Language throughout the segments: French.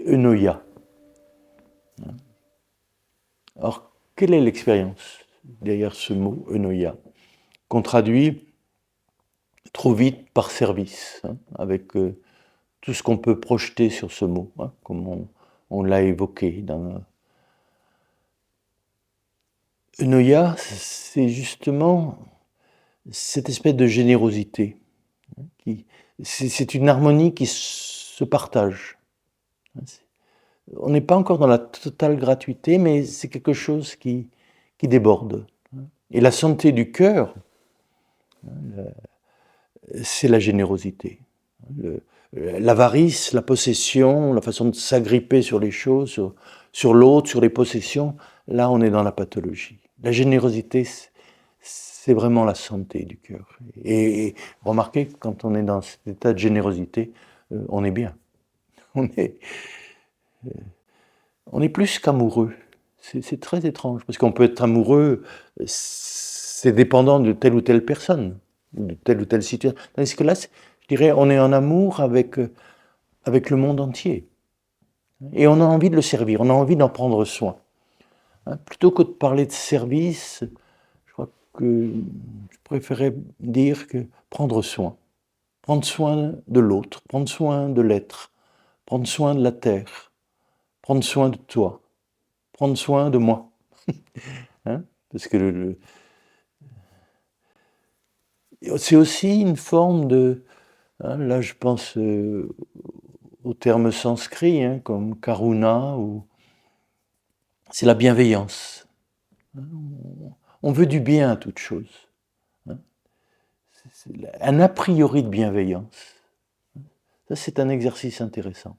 Eunoia. Alors, quelle est l'expérience derrière ce mot eunoia, qu'on traduit trop vite par service, avec tout ce qu'on peut projeter sur ce mot, comme on l'a évoqué. Eunoia, c'est justement cette espèce de générosité. C'est une harmonie qui se partage. On n'est pas encore dans la totale gratuité, mais c'est quelque chose qui déborde. Et la santé du cœur, c'est la générosité. L'avarice, la possession, la façon de s'agripper sur les choses, sur l'autre, sur les possessions, là on est dans la pathologie. La générosité, c'est vraiment la santé du cœur. Et remarquez, quand on est dans cet état de générosité, on est bien. On est plus qu'amoureux. C'est très étrange, parce qu'on peut être amoureux, c'est dépendant de telle ou telle personne, de telle ou telle situation. Tandis que là, je dirais, on est en amour avec le monde entier. Et on a envie de le servir, on a envie d'en prendre soin. Plutôt que de parler de service, je crois que je préférais dire que prendre soin. Prendre soin de l'autre, prendre soin de l'être, prendre soin de la terre, prendre soin de toi, prendre soin de moi. Parce que c'est aussi une forme de... là, je pense au terme sanskrit, comme karuna, c'est la bienveillance. On veut du bien à toute chose. C'est un a priori de bienveillance. Ça, c'est un exercice intéressant.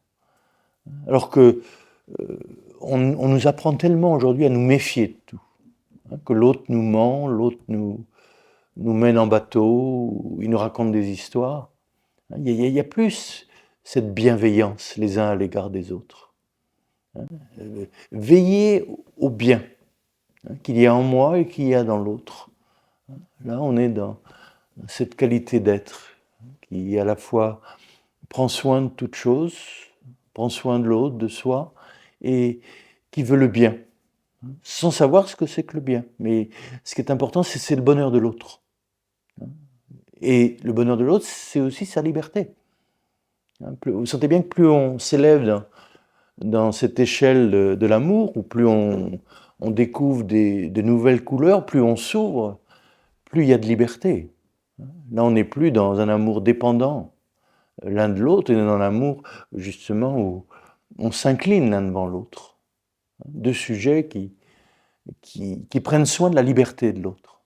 Alors que on nous apprend tellement aujourd'hui à nous méfier de tout. Que l'autre nous ment, l'autre nous mène en bateau, il nous raconte des histoires. Il y a plus cette bienveillance les uns à l'égard des autres. Veiller au bien qu'il y a en moi et qu'il y a dans l'autre. Là, on est dans cette qualité d'être qui à la fois prend soin de toute chose, prend soin de l'autre, de soi, et qui veut le bien, sans savoir ce que c'est que le bien. Mais ce qui est important, c'est le bonheur de l'autre. Et le bonheur de l'autre, c'est aussi sa liberté. Vous sentez bien que plus on s'élève dans cette échelle de l'amour, ou plus on découvre de nouvelles couleurs, plus on s'ouvre, plus il y a de liberté. Là, on n'est plus dans un amour dépendant l'un de l'autre, on est dans l'amour, justement, où on s'incline l'un devant l'autre. Deux sujets qui prennent soin de la liberté de l'autre.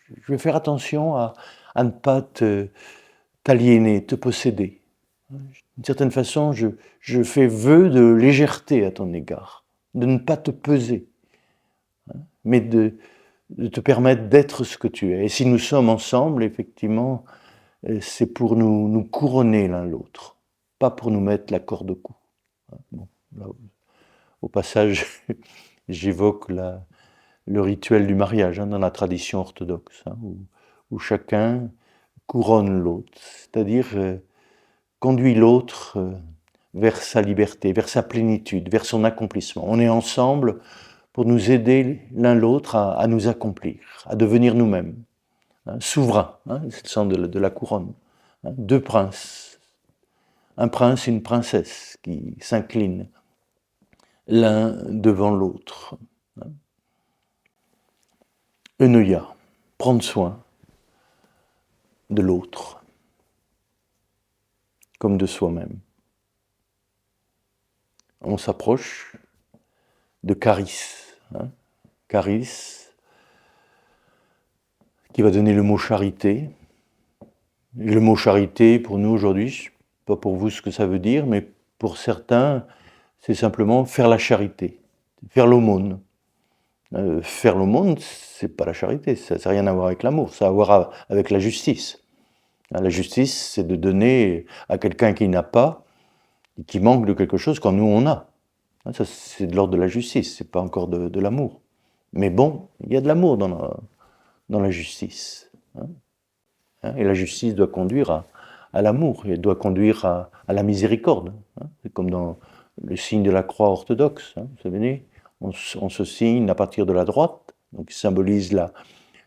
Je vais faire attention à ne pas t'aliéner, te posséder. D'une certaine façon, je fais vœu de légèreté à ton égard, de ne pas te peser, mais de te permettre d'être ce que tu es. Et si nous sommes ensemble, effectivement, c'est pour nous couronner l'un l'autre, pas pour nous mettre la corde au cou. Bon, là, au passage, j'évoque le rituel du mariage dans la tradition orthodoxe, où chacun couronne l'autre, c'est-à-dire conduit l'autre vers sa liberté, vers sa plénitude, vers son accomplissement. On est ensemble pour nous aider l'un l'autre à nous accomplir, à devenir nous-mêmes. Souverain, c'est le sens de la couronne. Deux princes, un prince et une princesse qui s'inclinent l'un devant l'autre. Eunoia, prendre soin de l'autre, comme de soi-même. On s'approche de charis. Charis, qui va donner le mot charité. Et le mot charité, pour nous aujourd'hui, je ne sais pas pour vous ce que ça veut dire, mais pour certains, c'est simplement faire la charité, faire l'aumône. Faire l'aumône, c'est pas la charité, ça n'a rien à voir avec l'amour, ça a à voir avec la justice. La justice, c'est de donner à quelqu'un qui n'a pas, qui manque de quelque chose quand nous on a. Ça, c'est de l'ordre de la justice, c'est pas encore de l'amour. Mais bon, il y a de l'amour dans la justice. Et la justice doit conduire à l'amour, elle doit conduire à la miséricorde. C'est comme dans le signe de la croix orthodoxe. Vous savez, on se signe à partir de la droite, donc qui symbolise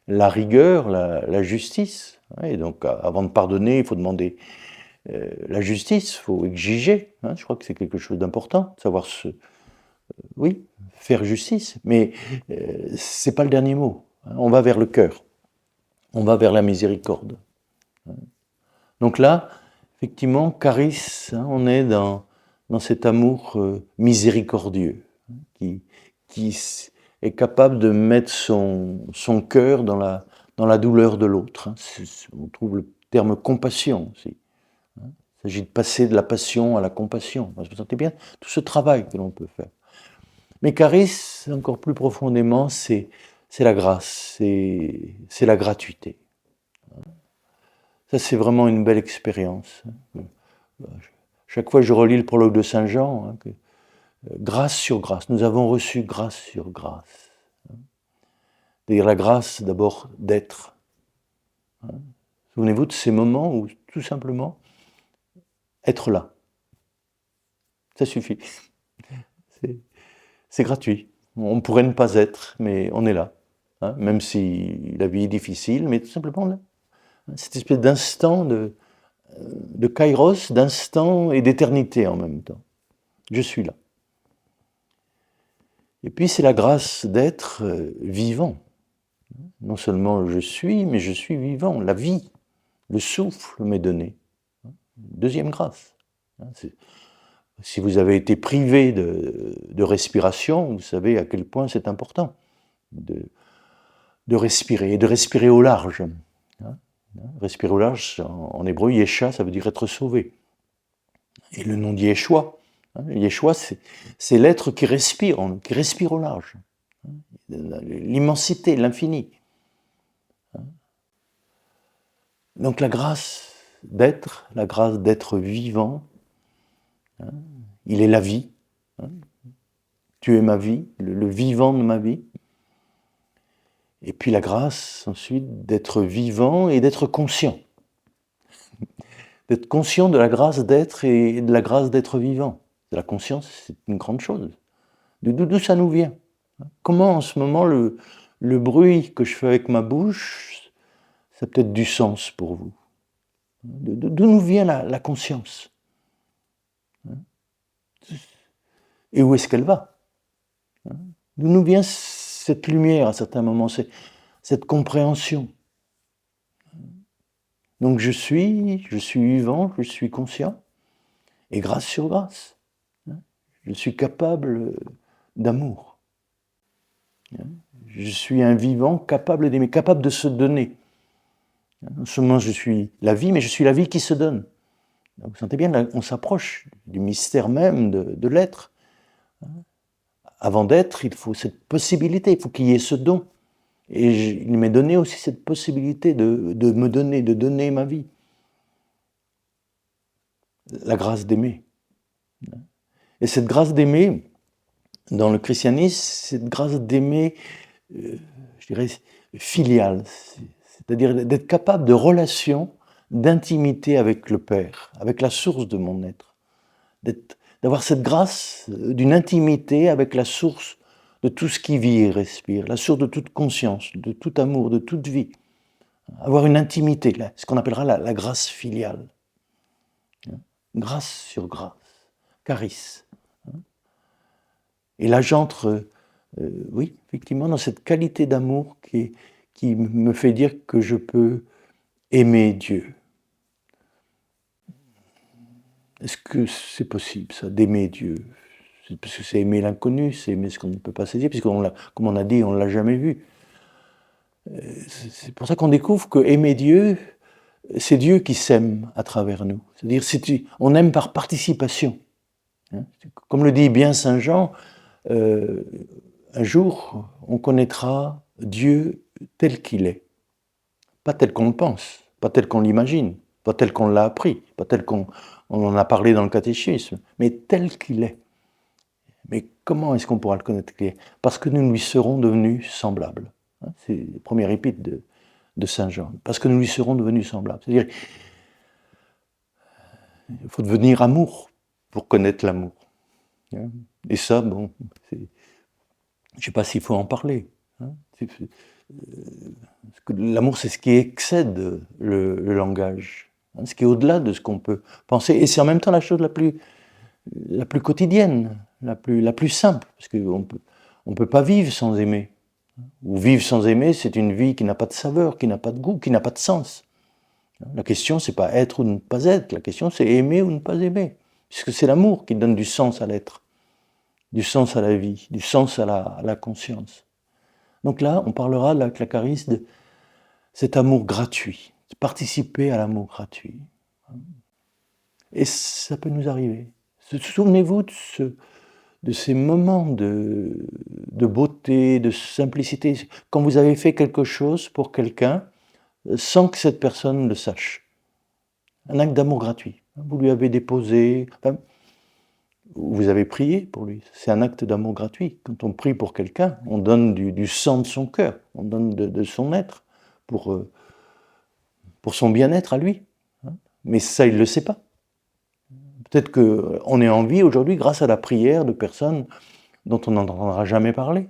la rigueur, la justice. Et donc, avant de pardonner, il faut demander la justice, il faut exiger. Je crois que c'est quelque chose d'important, savoir oui, faire justice. Mais c'est pas le dernier mot. On va vers le cœur. On va vers la miséricorde. Donc là, effectivement, charis, on est dans cet amour miséricordieux, qui est capable de mettre son cœur dans la douleur de l'autre. On trouve le terme compassion aussi. Il s'agit de passer de la passion à la compassion. Vous sentez bien tout ce travail que l'on peut faire. Mais charis, encore plus profondément, c'est la grâce, c'est la gratuité. Ça, c'est vraiment une belle expérience. Chaque fois que je relis le prologue de Saint Jean, grâce sur grâce, nous avons reçu grâce sur grâce. C'est-à-dire la grâce d'abord d'être. Souvenez-vous de ces moments où tout simplement être là. Ça suffit. C'est gratuit. On pourrait ne pas être, mais on est là. Même si la vie est difficile, mais tout simplement là. Cette espèce d'instant de kairos, d'instant et d'éternité en même temps. Je suis là. Et puis c'est la grâce d'être vivant. Non seulement je suis, mais je suis vivant. La vie, le souffle m'est donné. Deuxième grâce. Si vous avez été privé de respiration, vous savez à quel point c'est important de respirer, et de respirer au large. Respirer au large, en hébreu, Yesha, ça veut dire être sauvé. Et le nom d'Yeshua, Yeshua, c'est l'être qui respire au large. L'immensité, l'infini. Donc la grâce d'être vivant, il est la vie. Tu es ma vie, le vivant de ma vie. Et puis la grâce, ensuite, d'être vivant et d'être conscient. D'être conscient de la grâce d'être et de la grâce d'être vivant. La conscience, c'est une grande chose. D'où ça nous vient? Comment en ce moment le bruit que je fais avec ma bouche, ça a peut-être du sens pour vous? D'où nous vient la conscience? Et où est-ce qu'elle va? D'où nous vient cette lumière à certains moments, cette compréhension? Donc je suis vivant, je suis conscient, et grâce sur grâce, je suis capable d'amour. Je suis un vivant capable d'aimer, capable de se donner. Non seulement je suis la vie, mais je suis la vie qui se donne. Vous sentez bien, là, on s'approche du mystère même de l'être. Avant d'être, il faut cette possibilité, il faut qu'il y ait ce don. Et il m'est donné aussi cette possibilité de me donner, de donner ma vie. La grâce d'aimer. Et cette grâce d'aimer, dans le christianisme, cette grâce d'aimer, je dirais, filiale, c'est-à-dire d'être capable de relation, d'intimité avec le Père, avec la source de mon être, d'avoir cette grâce d'une intimité avec la source de tout ce qui vit et respire, la source de toute conscience, de tout amour, de toute vie. Avoir une intimité, ce qu'on appellera la grâce filiale. Grâce sur grâce, charis. Et là j'entre, oui, effectivement, dans cette qualité d'amour qui me fait dire que je peux aimer Dieu. Est-ce que c'est possible, ça, d'aimer Dieu? Parce que c'est aimer l'inconnu, c'est aimer ce qu'on ne peut pas saisir, puisque, comme on a dit, on ne l'a jamais vu. C'est pour ça qu'on découvre que aimer Dieu, c'est Dieu qui s'aime à travers nous. C'est-à-dire, on aime par participation. Comme le dit bien Saint Jean, un jour, on connaîtra Dieu tel qu'il est. Pas tel qu'on le pense, pas tel qu'on l'imagine, pas tel qu'on l'a appris, pas tel qu'on en a parlé dans le catéchisme, mais tel qu'il est. Mais comment est-ce qu'on pourra le connaître? Parce que nous lui serons devenus semblables. C'est le premier épître de Saint Jean, parce que nous lui serons devenus semblables. C'est-à-dire, il faut devenir amour pour connaître l'amour. Et ça, bon, je ne sais pas s'il faut en parler. L'amour, c'est ce qui excède le langage, ce qui est au-delà de ce qu'on peut penser. Et c'est en même temps la chose la plus quotidienne, la plus simple, parce qu'on ne peut pas vivre sans aimer. Ou vivre sans aimer, c'est une vie qui n'a pas de saveur, qui n'a pas de goût, qui n'a pas de sens. La question, c'est pas être ou ne pas être, la question, c'est aimer ou ne pas aimer. Puisque c'est l'amour qui donne du sens à l'être, du sens à la vie, du sens à la conscience. Donc là, on parlera avec la Cariste de cet amour gratuit, de participer à l'amour gratuit. Et ça peut nous arriver. Souvenez-vous de ces moments de beauté, de simplicité, quand vous avez fait quelque chose pour quelqu'un sans que cette personne le sache. Un acte d'amour gratuit. Vous lui avez déposé, vous avez prié pour lui. C'est un acte d'amour gratuit. Quand on prie pour quelqu'un, on donne du sang de son cœur, on donne de son être pour son bien-être à lui. Mais ça, il ne le sait pas. Peut-être qu'on est en vie aujourd'hui grâce à la prière de personnes dont on n'entendra jamais parler.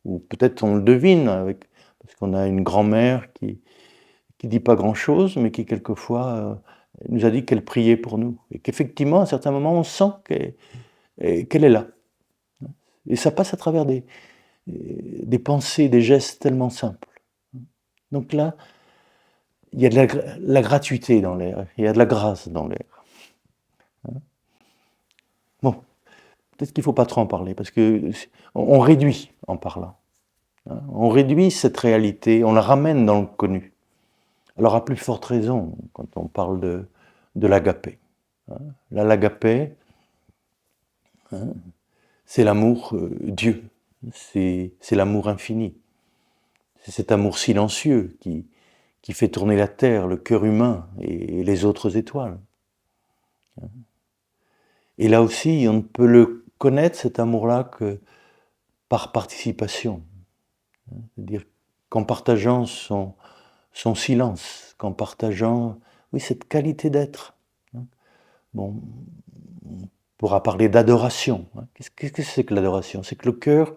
Ou peut-être on le devine, parce qu'on a une grand-mère qui dit pas grand-chose, mais qui quelquefois nous a dit qu'elle priait pour nous. Et qu'effectivement, à certains moments, on sent qu'elle est là. Et ça passe à travers des pensées, des gestes tellement simples. Donc là, il y a de la gratuité dans l'air, il y a de la grâce dans l'air. Bon, peut-être qu'il ne faut pas trop en parler, parce qu'on réduit en parlant. On réduit cette réalité, on la ramène dans le connu. Alors à plus forte raison, quand on parle de l'agapé. Là, l'agapé, c'est l'amour Dieu, c'est l'amour infini. C'est cet amour silencieux qui fait tourner la terre, le cœur humain et les autres étoiles. Et là aussi, on ne peut le connaître, cet amour-là, que par participation. C'est-à-dire qu'en partageant son silence, qu'en partageant, oui, cette qualité d'être. Bon, on pourra parler d'adoration. Qu'est-ce que c'est que l'adoration? C'est que le cœur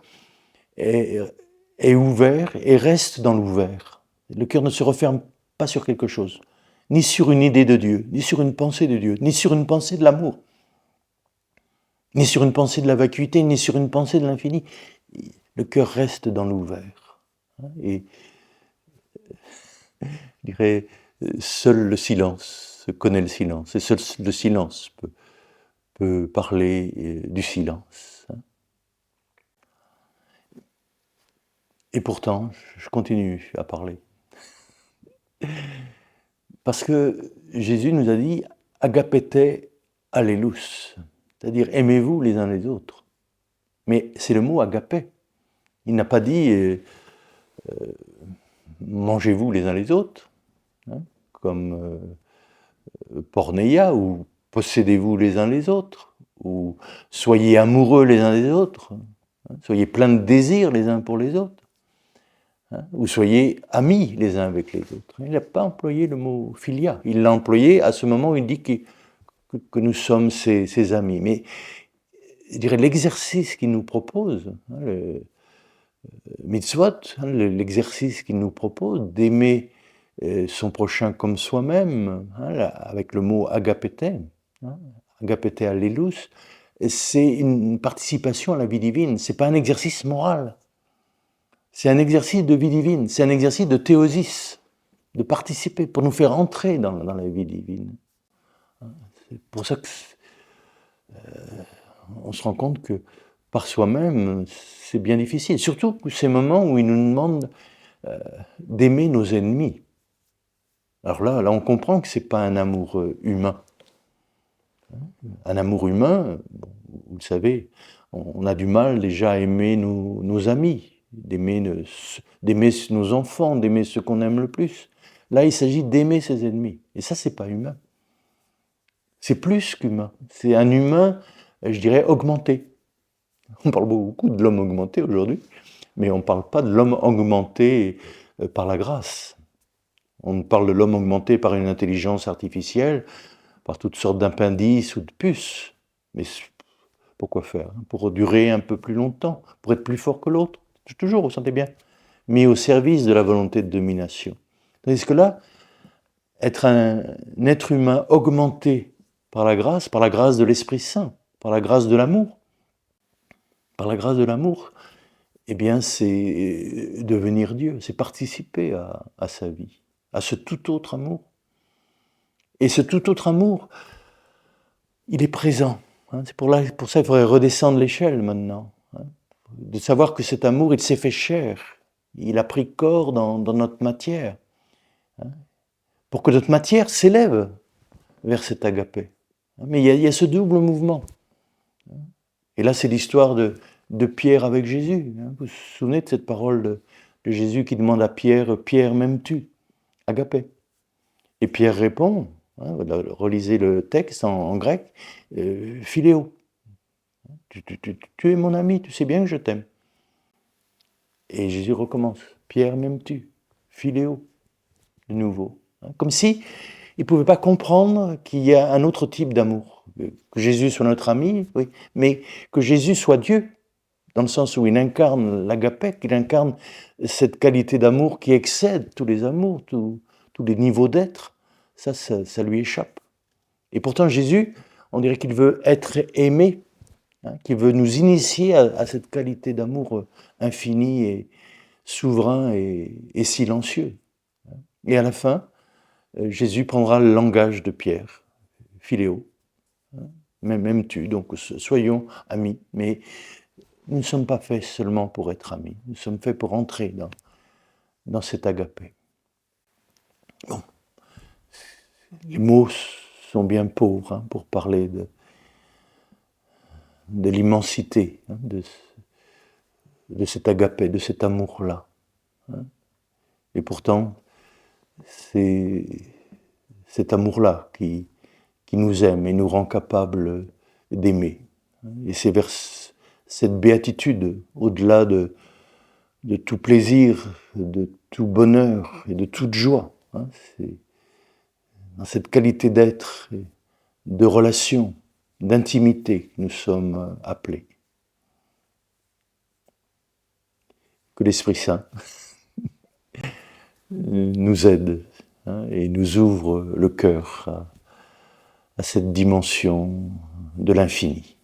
est ouvert et reste dans l'ouvert. Le cœur ne se referme pas sur quelque chose, ni sur une idée de Dieu, ni sur une pensée de Dieu, ni sur une pensée de l'amour, ni sur une pensée de la vacuité, ni sur une pensée de l'infini. Le cœur reste dans l'ouvert. Et je dirais, seul le silence connaît le silence, et seul le silence peut parler du silence. Et pourtant, je continue à parler. Parce que Jésus nous a dit « agapete allelus », c'est-à-dire « aimez-vous les uns les autres ». Mais c'est le mot « agapé ». Il n'a pas dit mangez-vous les uns les autres », comme porneia, ou possédez-vous les uns les autres, ou soyez amoureux les uns des autres, soyez pleins de désirs les uns pour les autres, ou soyez amis les uns avec les autres. Il n'a pas employé le mot philia, il l'a employé à ce moment où il dit que nous sommes ses amis. Mais je dirais l'exercice qu'il nous propose, le mitzvot, l'exercice qu'il nous propose d'aimer son prochain comme soi-même, avec le mot agapete, agapete allelus, c'est une participation à la vie divine, c'est pas un exercice moral, c'est un exercice de vie divine, c'est un exercice de théosis, de participer, pour nous faire entrer dans la vie divine. C'est pour ça que on se rend compte que par soi-même, c'est bien difficile, surtout ces moments où il nous demande d'aimer nos ennemis. Alors là, on comprend que c'est pas un amour humain. Un amour humain, vous le savez, on a du mal déjà à aimer nos amis, d'aimer nos enfants, d'aimer ceux qu'on aime le plus. Là, il s'agit d'aimer ses ennemis. Et ça, c'est pas humain. C'est plus qu'humain. C'est un humain, je dirais, augmenté. On parle beaucoup de l'homme augmenté aujourd'hui, mais on ne parle pas de l'homme augmenté par la grâce. On parle de l'homme augmenté par une intelligence artificielle, par toutes sortes d'appendices ou de puces. Mais pourquoi faire? Pour durer un peu plus longtemps, pour être plus fort que l'autre. Toujours, vous sentez bien? Mis au service de la volonté de domination. Tandis que là, être un être humain augmenté par la grâce de l'Esprit Saint, par la grâce de l'amour, eh bien, c'est devenir Dieu, c'est participer à sa vie, à ce tout autre amour. Et ce tout autre amour, il est présent. C'est pour ça qu'il faudrait redescendre l'échelle maintenant. De savoir que cet amour, il s'est fait chair. Il a pris corps dans notre matière. Pour que notre matière s'élève vers cet agapé. Mais il y a ce double mouvement. Et là, c'est l'histoire de Pierre avec Jésus. Vous vous souvenez de cette parole de Jésus qui demande à Pierre, « Pierre, m'aimes-tu » Agapé. Et Pierre répond, relisez le texte en grec, « Philéo ». Tu es mon ami, tu sais bien que je t'aime. Et Jésus recommence, « Pierre, m'aimes-tu » Philéo, de nouveau. Comme si il ne pouvait pas comprendre qu'il y a un autre type d'amour. Que Jésus soit notre ami, oui, mais que Jésus soit Dieu, dans le sens où il incarne l'agapé, qu'il incarne cette qualité d'amour qui excède tous les amours, tous les niveaux d'être, ça lui échappe. Et pourtant Jésus, on dirait qu'il veut être aimé, qu'il veut nous initier à cette qualité d'amour infini et souverain et silencieux. Et à la fin, Jésus prendra le langage de Pierre, Philéo, m'aimes-tu, donc soyons amis, mais nous ne sommes pas faits seulement pour être amis, nous sommes faits pour entrer dans cet agapé. Bon, les mots sont bien pauvres pour parler de l'immensité de cet agapé, de cet amour-là. Et pourtant, c'est cet amour-là qui nous aime et nous rend capables d'aimer. Et c'est vers cette béatitude, au-delà de tout plaisir, de tout bonheur et de toute joie. C'est dans cette qualité d'être, de relation, d'intimité que nous sommes appelés. Que l'Esprit Saint nous aide et nous ouvre le cœur à cette dimension de l'infini.